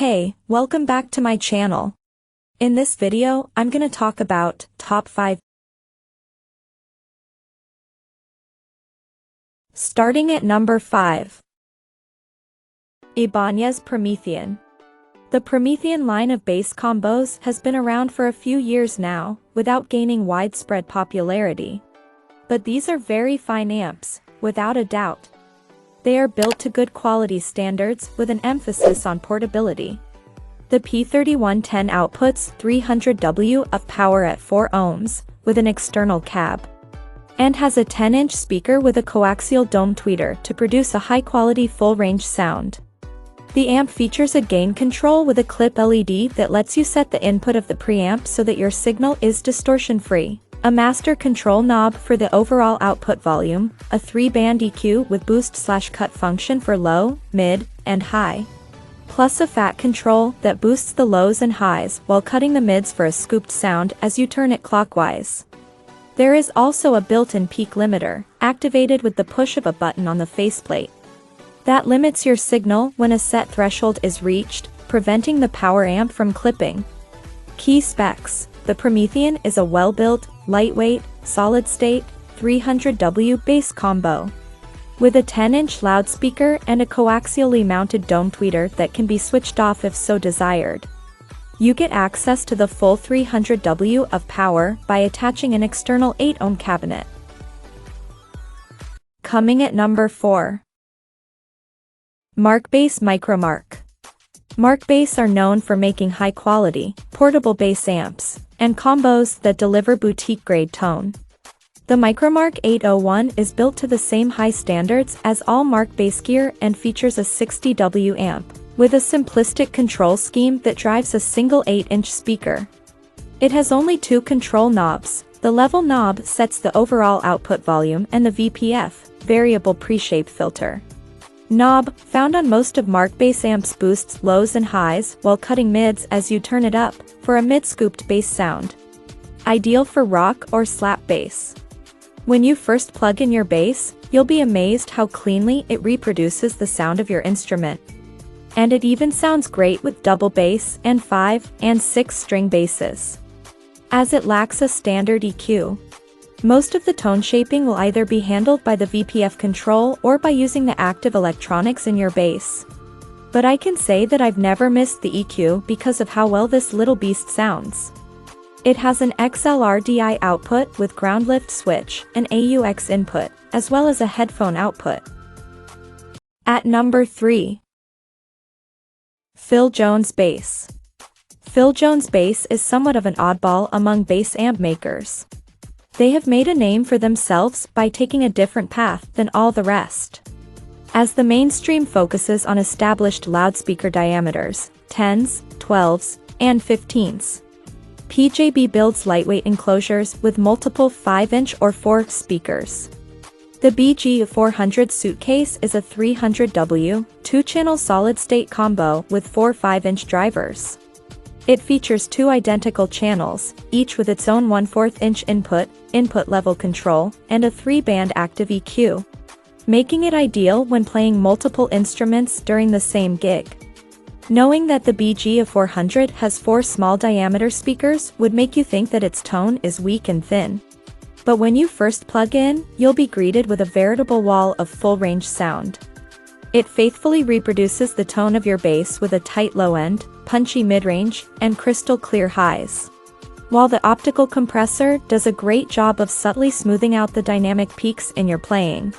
Hey, welcome back to my channel. In this video, I'm gonna talk about top 5. Starting at number 5. Ibanez Promethean. The Promethean line of bass combos has been around for a few years now, without gaining widespread popularity. But these are very fine amps, without a doubt. They are built to good quality standards with an emphasis on portability. The P3110 outputs 300 W of power at 4 ohms, with an external cab, and has a 10-inch speaker with a coaxial dome tweeter to produce a high-quality full-range sound. The amp features a gain control with a clip LED that lets you set the input of the preamp so that your signal is distortion-free, a master control knob for the overall output volume, a 3-band EQ with boost/cut function for low, mid, and high, plus a fat control that boosts the lows and highs while cutting the mids for a scooped sound as you turn it clockwise. There is also a built-in peak limiter, activated with the push of a button on the faceplate, that limits your signal when a set threshold is reached, preventing the power amp from clipping. Key specs: the Promethean is a well-built, lightweight, solid-state, 300 W bass combo, with a 10-inch loudspeaker and a coaxially mounted dome tweeter that can be switched off if so desired. You get access to the full 300 W of power by attaching an external 8-ohm cabinet. Coming at number 4. Markbass Micromark. Markbass are known for making high-quality, portable bass amps, and combos that deliver boutique-grade tone. The Micromark 801 is built to the same high standards as all Markbass gear and features a 60 W amp, with a simplistic control scheme that drives a single 8-inch speaker. It has only 2 control knobs. The level knob sets the overall output volume, and the VPF, variable pre-shape filter knob, found on most of Markbass amps, boosts lows and highs while cutting mids as you turn it up, for a mid-scooped bass sound. Ideal for rock or slap bass. When you first plug in your bass, you'll be amazed how cleanly it reproduces the sound of your instrument. And it even sounds great with double bass and 5 and 6 string basses, as it lacks a standard EQ. Most of the tone shaping will either be handled by the VPF control or by using the active electronics in your bass. But I can say that I've never missed the EQ because of how well this little beast sounds. It has an XLR-DI output with ground lift switch, an AUX input, as well as a headphone output. At number 3. Phil Jones Bass. Phil Jones Bass is somewhat of an oddball among bass amp makers. They have made a name for themselves by taking a different path than all the rest, as the mainstream focuses on established loudspeaker diameters, 10s, 12s, and 15s. PJB builds lightweight enclosures with multiple 5-inch or 4 speakers. The BG400 suitcase is a 300 W, 2-channel solid-state combo with 4 5-inch drivers. It features 2 identical channels, each with its own 1/4-inch input level control, and a 3-band active EQ, making it ideal when playing multiple instruments during the same gig. Knowing that the BG400 has 4 small diameter speakers would make you think that its tone is weak and thin. But when you first plug in, you'll be greeted with a veritable wall of full-range sound. It faithfully reproduces the tone of your bass with a tight low end, punchy mid-range, and crystal clear highs, while the optical compressor does a great job of subtly smoothing out the dynamic peaks in your playing.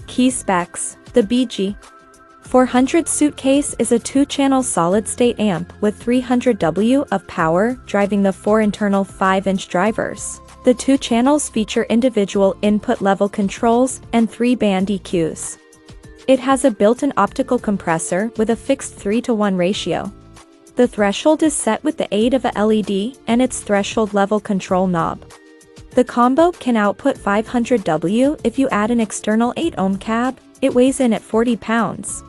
Key specs: the BG400 suitcase is a 2-channel solid-state amp with 300 W of power driving the 4 internal 5-inch drivers. The 2 channels feature individual input level controls and 3-band EQs. It has a built-in optical compressor with a fixed 3:1 ratio. The threshold is set with the aid of a LED and its threshold level control knob. The combo can output 500 W if you add an external 8-ohm cab. It weighs in at 40 pounds.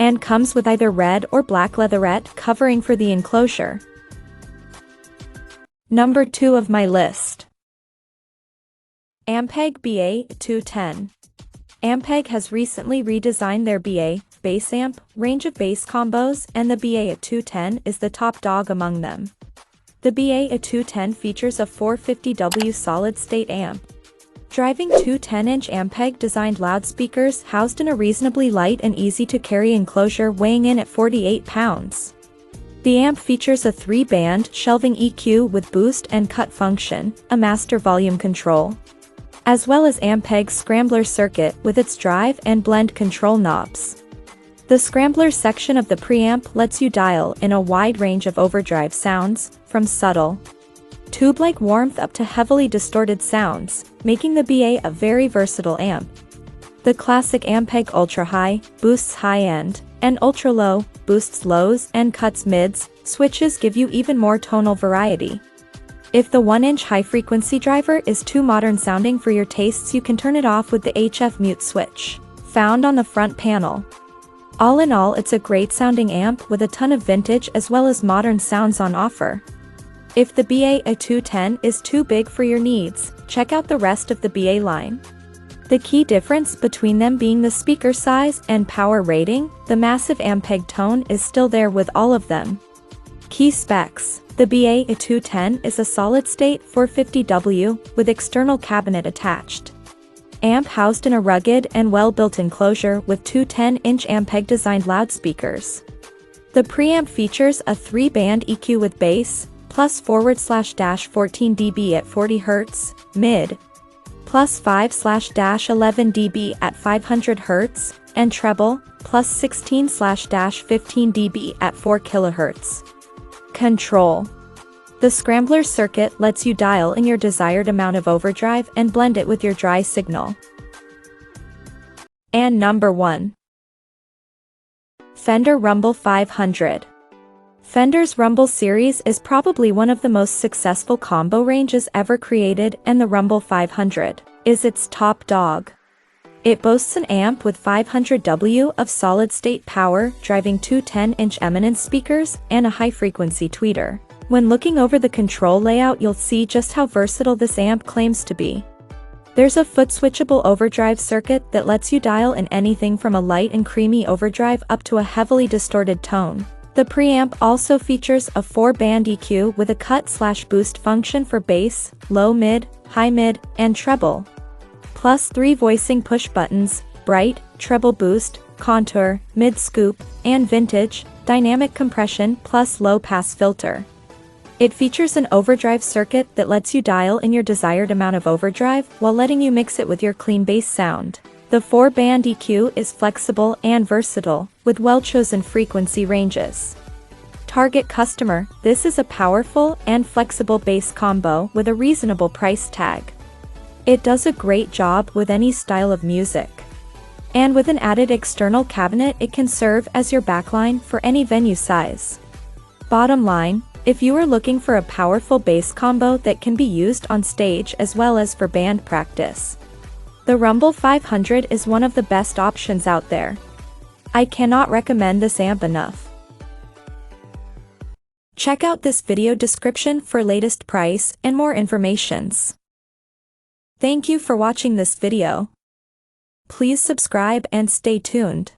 And comes with either red or black leatherette covering for the enclosure. Number 2 of my list. Ampeg BA210. Ampeg has recently redesigned their BA bass amp, range of bass combos, and the BA-A210 is the top dog among them. The BA-A210 features a 450W solid-state amp, driving two 10-inch Ampeg-designed loudspeakers housed in a reasonably light and easy-to-carry enclosure weighing in at 48 pounds. The amp features a 3-band shelving EQ with boost and cut function, a master volume control, as well as Ampeg's scrambler circuit with its drive and blend control knobs. The scrambler section of the preamp lets you dial in a wide range of overdrive sounds, from subtle, tube-like warmth up to heavily distorted sounds, making the BA a very versatile amp. The classic Ampeg Ultra High boosts high-end, and Ultra Low boosts lows and cuts mids. Switches give you even more tonal variety. If the 1-inch high-frequency driver is too modern-sounding for your tastes, you can turn it off with the HF mute switch, found on the front panel. All in all, it's a great-sounding amp with a ton of vintage as well as modern sounds on offer. If the BA-A210 is too big for your needs, check out the rest of the BA line. The key difference between them being the speaker size and power rating, the massive Ampeg tone is still there with all of them. Key specs: the BA-A210 is a solid-state 450W with external cabinet attached. Amp housed in a rugged and well-built enclosure with two 10-inch Ampeg-designed loudspeakers. The preamp features a 3-band EQ with bass, plus /14 dB at 40 Hz, mid, plus 5/11 dB at 500 Hz, and treble, plus 16/15 dB at 4 kHz. Control: the scrambler circuit lets you dial in your desired amount of overdrive and blend it with your dry signal. And number 1. Fender Rumble 500. Fender's Rumble series is probably one of the most successful combo ranges ever created, and the Rumble 500 is its top dog. It boasts an amp with 500W of solid-state power, driving two 10-inch Eminence speakers, and a high-frequency tweeter. When looking over the control layout, you'll see just how versatile this amp claims to be. There's a foot-switchable overdrive circuit that lets you dial in anything from a light and creamy overdrive up to a heavily distorted tone. The preamp also features a 4-band EQ with a cut/boost function for bass, low mid, high mid, and treble, plus 3 voicing push buttons: bright, treble boost, contour, mid scoop, and vintage, dynamic compression plus low pass filter. It features an overdrive circuit that lets you dial in your desired amount of overdrive while letting you mix it with your clean bass sound. The 4-band EQ is flexible and versatile, with well-chosen frequency ranges. Target customer: this is a powerful and flexible bass combo with a reasonable price tag. It does a great job with any style of music. And with an added external cabinet, it can serve as your backline for any venue size. Bottom line: if you are looking for a powerful bass combo that can be used on stage as well as for band practice, the Rumble 500 is one of the best options out there. I cannot recommend this amp enough. Check out this video description for latest price and more informations. Thank you for watching this video. Please subscribe and stay tuned.